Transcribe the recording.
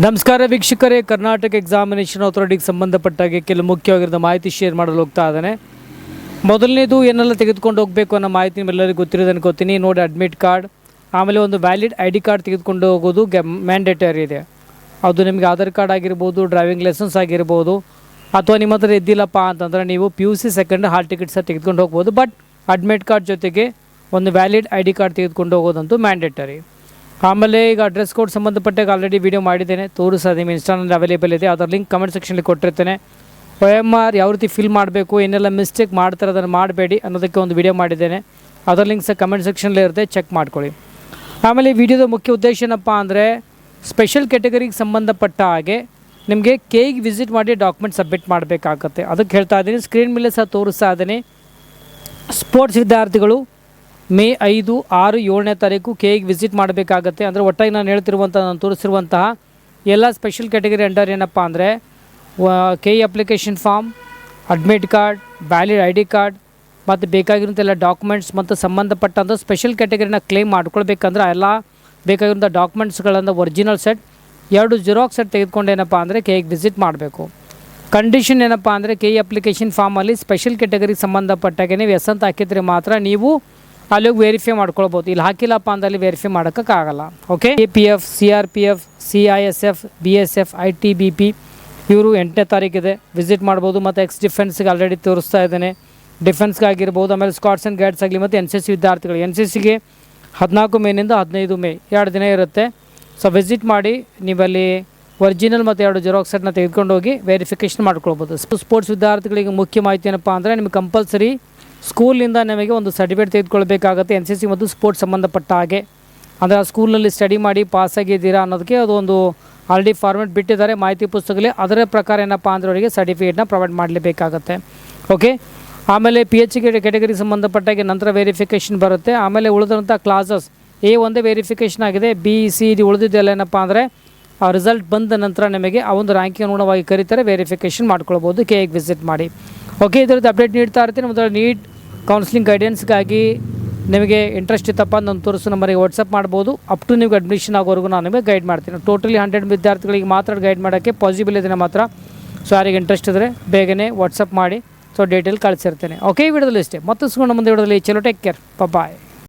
ನಮಸ್ಕಾರ ವೀಕ್ಷಕರೇ, ಕರ್ನಾಟಕ ಎಕ್ಸಾಮಿನೇಷನ್ ಅಥಾರಿಟಿಗೆ ಸಂಬಂಧಪಟ್ಟಾಗೆ ಕೆಲವು ಮುಖ್ಯವಾಗಿರೋ ಮಾಹಿತಿ ಶೇರ್ ಮಾಡಲು ಹೋಗ್ತಾ ಇದ್ದಾನೆ. ಮೊದಲನೇದು ಏನೆಲ್ಲ ತೆಗೆದುಕೊಂಡು ಹೋಗಬೇಕು ಅನ್ನೋ ಮಾಹಿತಿ ನಿಮ್ಮೆಲ್ಲರಿಗೂ ಗೊತ್ತಿರೋದು ಅನ್ಕೋತೀನಿ. ನೋಡಿ, ಅಡ್ಮಿಟ್ ಕಾರ್ಡ್, ಆಮೇಲೆ ಒಂದು ವ್ಯಾಲಿಡ್ ID ಕಾರ್ಡ್ ತೆಗೆದುಕೊಂಡು ಹೋಗೋದು ಮ್ಯಾಂಡೇಟರಿ ಇದೆ. ಅದು ನಿಮಗೆ ಆಧಾರ್ ಕಾರ್ಡ್ ಆಗಿರ್ಬೋದು, ಡ್ರೈವಿಂಗ್ ಲೈಸೆನ್ಸ್ ಆಗಿರ್ಬೋದು, ಅಥವಾ ನಿಮ್ಮ ಹತ್ರ ಇದ್ದಿಲ್ಲಪ್ಪ ಅಂತಂದರೆ ನೀವು PUC ಸೆಕೆಂಡ್ ಹಾಲ್ ಟಿಕೆಟ್ ಸಹ ತೆಗೆದುಕೊಂಡು ಹೋಗ್ಬೋದು. ಬಟ್ ಅಡ್ಮಿಟ್ ಕಾರ್ಡ್ ಜೊತೆಗೆ ಒಂದು ವ್ಯಾಲಿಡ್ ID ಕಾರ್ಡ್ ತೆಗೆದುಕೊಂಡು ಹೋಗೋದಂತೂ ಮ್ಯಾಂಡೇಟರಿ. ಆಮೇಲೆ ಈಗ ಡ್ರೆಸ್ ಕೋಡ್ ಸಂಬಂಧಪಟ್ಟಾಗ ಆಲ್ರೆಡಿ ವೀಡಿಯೋ ಮಾಡಿದ್ದೇನೆ, ತೋರಿಸೋದು ನಿಮ್ಮ ಇನ್ಸ್ಟಾನಲ್ಲಿ ಅವೈಲೇಬಲ್ ಇದೆ. ಅದರ ಲಿಂಕ್ ಕಮೆಂಟ್ ಸೆಕ್ಷನಲ್ಲಿ ಕೊಟ್ಟಿರ್ತೇನೆ. OMR ಯಾವ ರೀತಿ ಫಿಲ್ ಮಾಡಬೇಕು, ಏನೆಲ್ಲ ಮಿಸ್ಟೇಕ್ ಮಾಡ್ತಾರೆ ಅದನ್ನು ಮಾಡಬೇಡಿ ಅನ್ನೋದಕ್ಕೆ ಒಂದು ವೀಡಿಯೋ ಮಾಡಿದ್ದೇನೆ. ಅದರ ಲಿಂಕ್ ಸಹ ಕಮೆಂಟ್ ಸೆಕ್ಷನಲ್ಲಿ ಇರುತ್ತೆ, ಚೆಕ್ ಮಾಡ್ಕೊಳ್ಳಿ. ಆಮೇಲೆ ಈ ವಿಡಿಯೋದ ಮುಖ್ಯ ಉದ್ದೇಶ ಏನಪ್ಪ ಅಂದರೆ, ಸ್ಪೆಷಲ್ ಕ್ಯಾಟಗರಿಗೆ ಸಂಬಂಧಪಟ್ಟ ಹಾಗೆ ನಿಮಗೆ KEಗೆ ವಿಸಿಟ್ ಮಾಡಿ ಡಾಕ್ಯುಮೆಂಟ್ ಸಬ್ಮಿಟ್ ಮಾಡಬೇಕಾಗತ್ತೆ. ಅದಕ್ಕೆ ಹೇಳ್ತಾ ಇದ್ದೀನಿ, ಸ್ಕ್ರೀನ್ ಮೇಲೆ ಸಹ ತೋರಿಸ್ತಾ ಇದ್ದೀನಿ. ಸ್ಪೋರ್ಟ್ಸ್ ವಿದ್ಯಾರ್ಥಿಗಳು ಮೇ 5, 6, 7ನೇ ತಾರೀಕು KEಗೆ ವಿಸಿಟ್ ಮಾಡಬೇಕಾಗತ್ತೆ. ಅಂದರೆ ಒಟ್ಟಾಗಿ ನಾನು ನಾನು ತೋರಿಸಿರುವಂತಹ ಎಲ್ಲ ಸ್ಪೆಷಲ್ ಕ್ಯಾಟಗರಿ ಅಂಡರ್ ಏನಪ್ಪ ಅಂದರೆ KE application form, admit card, valid ID card ಮತ್ತು ಬೇಕಾಗಿರುವಂಥ ಎಲ್ಲ ಡಾಕ್ಯುಮೆಂಟ್ಸ್ ಮತ್ತು ಸಂಬಂಧಪಟ್ಟಂಥ ಸ್ಪೆಷಲ್ ಕ್ಯಾಟಗರಿನ ಕ್ಲೇಮ್ ಮಾಡ್ಕೊಳ್ಬೇಕಂದ್ರೆ ಎಲ್ಲ ಬೇಕಾಗಿರುವಂಥ ಡಾಕ್ಯುಮೆಂಟ್ಸ್ಗಳನ್ನು ಒರಿಜಿನಲ್ ಸೆಟ್, 2 ಜಿರಾಕ್ಸ್ ಸೆಟ್ ತೆಗೆದುಕೊಂಡು ಏನಪ್ಪ ಅಂದರೆ KEಗೆ ವಿಸಿಟ್ ಮಾಡಬೇಕು. ಕಂಡೀಷನ್ ಏನಪ್ಪ ಅಂದರೆ KE ಅಪ್ಲಿಕೇಶನ್ ಫಾರ್ಮಲ್ಲಿ ಸ್ಪೆಷಲ್ ಕ್ಯಾಟಗರಿಗೆ ಸಂಬಂಧಪಟ್ಟಾಗೆ ನೀವು ಎಸ್ ಅಂತ ಹಾಕಿದರೆ ಮಾತ್ರ ನೀವು ಅಲ್ಲಿ ಹೋಗಿ ವೆರಿಫೈ ಮಾಡ್ಕೊಳ್ಬೋದು. ಇಲ್ಲಿ ಹಾಕಿಲ್ಲಪ್ಪ ಅಂದಲ್ಲಿ ವೆರಿಫೈ ಮಾಡೋಕ್ಕಾಗಲ್ಲ. Okay, APF, CRPF, CISF, BSF, ITBP ಇವರು 8ನೇ ತಾರೀಕಿದೆ ವಿಸಿಟ್ ಮಾಡ್ಬೋದು. ಮತ್ತು ಎಕ್ಸ್ ಡಿಫೆನ್ಸ್ಗೆ ಆಲ್ರೆಡಿ ತೋರಿಸ್ತಾ ಇದ್ದೇನೆ, ಡಿಫೆನ್ಸ್ಗಾಗಿರ್ಬೋದು. ಆಮೇಲೆ ಸ್ಕಾಟ್ಸ್ ಆ್ಯಂಡ್ ಗೈಡ್ಸ್ ಆಗಲಿ ಮತ್ತು NCC ವಿದ್ಯಾರ್ಥಿಗಳು, NCCಗೆ 14 ಮೇನಿಂದ 15 ಮೇ 2 ದಿನ ಇರುತ್ತೆ. ಸೊ ವಿಸಿಟ್ ಮಾಡಿ ನೀವಲ್ಲಿ ಒರಿಜಿನಲ್ ಮತ್ತು 2 ಜೆರಾಕ್ಸ್ ಸೆಟ್ನ ತೆಗೆದುಕೊಂಡು ಹೋಗಿ ವೆರಿಫಿಕೇಷನ್ ಮಾಡ್ಕೊಳ್ಬೋದು. ಸ್ಪೋರ್ಟ್ಸ್ ವಿದ್ಯಾರ್ಥಿಗಳಿಗೆ ಮುಖ್ಯ ಮಾಹಿತಿ ಏನಪ್ಪ ಅಂದರೆ, ನಿಮಗೆ ಕಂಪಲ್ಸರಿ ಸ್ಕೂಲಿಂದ ನಿಮಗೆ ಒಂದು ಸರ್ಟಿಫಿಕೇಟ್ ತೆಗೆದುಕೊಳ್ಬೇಕಾಗುತ್ತೆ NCC ಮತ್ತು ಸ್ಪೋರ್ಟ್ಸ್ ಸಂಬಂಧಪಟ್ಟ ಹಾಗೆ. ಅಂದರೆ ಆ ಸ್ಕೂಲಲ್ಲಿ ಸ್ಟಡಿ ಮಾಡಿ ಪಾಸಾಗಿದ್ದೀರಾ ಅನ್ನೋದಕ್ಕೆ ಅದು ಒಂದು ಆಲ್ರೆಡಿ ಫಾರ್ಮೇಟ್ ಬಿಟ್ಟಿದ್ದಾರೆ ಮಾಹಿತಿ ಪುಸ್ತಕದಲ್ಲಿ. ಅದರ ಪ್ರಕಾರ ಏನಪ್ಪ ಅಂದರೆ ಅವರಿಗೆ ಸರ್ಟಿಫಿಕೇಟ್ನ ಪ್ರೊವೈಡ್ ಮಾಡಲೇಬೇಕಾಗತ್ತೆ. ಓಕೆ, ಆಮೇಲೆ PH ಕ್ಯಾಟಗರಿಗೆ ಸಂಬಂಧಪಟ್ಟಾಗೆ ನಂತರ ವೆರಿಫಿಕೇಷನ್ ಬರುತ್ತೆ. ಆಮೇಲೆ ಉಳಿದಂಥ ಕ್ಲಾಸಸ್ A ಒಂದೇ ವೆರಿಫಿಕೇಷನ್ ಆಗಿದೆ, B, C, D ಉಳಿದಿದ್ದೆಲ್ಲ ಏನಪ್ಪ ಅಂದರೆ ಆ ರಿಸಲ್ಟ್ ಬಂದ ನಂತರ ನಿಮಗೆ ಆ ಒಂದು ರ್ಯಾಂಕಿಂಗ್ ಅನುಗುಣವಾಗಿ ಕರೀತಾರೆ, ವೆರಿಫಿಕೇಷನ್ ಮಾಡ್ಕೊಳ್ಬೋದು. KEಗೆ ವಿಸಿಟ್ ಮಾಡಿ. ಓಕೆ, ಇದರದ್ದು ಅಪ್ಡೇಟ್ ನೀಡ್ತಾ ಇರ್ತೀನಿ. ಮೊದಲು ನೀಟ್ ಕೌನ್ಸಿಲಿಂಗ್ ಗೈಡೆನ್ಸ್ಗಾಗಿ ನಿಮಗೆ ಇಂಟ್ರೆಸ್ಟ್ ಇತ್ತಪ್ಪ ನನ್ನ ತೋರಿಸು ನಂಬರಿಗೆ ವಾಟ್ಸಪ್ ಮಾಡ್ಬೋದು. ಅಪ್ ಟು ನೀವು ಅಡ್ಮಿಷನ್ ಆಗೋವರೆಗೂ ನಾನು ನಿಮಗೆ ಗೈಡ್ ಮಾಡ್ತೀನಿ. ಟೋಟಲಿ 100 ವಿದ್ಯಾರ್ಥಿಗಳಿಗೆ ಮಾತ್ರ ಗೈಡ್ ಮಾಡೋಕ್ಕೆ ಪಾಸಿಬಲ್ ಇದೆ ಮಾತ್ರ. ಸೊ ಯಾರಿಗೆ ಇಂಟ್ರೆಸ್ಟ್ ಇದ್ದರೆ ಬೇಗನೆ ವಾಟ್ಸಪ್ ಮಾಡಿ, ಸೊ ಡೀಟೇಲ್ ಕಳಿಸಿರ್ತೇನೆ. ಓಕೆ, ಈ ವಿಡಿಯೋದಲ್ಲಿ ಇಷ್ಟೇ. ಮತ್ತೆ ಸಿಗೋಣ ಮುಂದೆ ವಿಡಿಯೋದಲ್ಲಿ. ಚಲೋ, ಟೇಕ್ ಕೇರ್, ಬಾಯ್.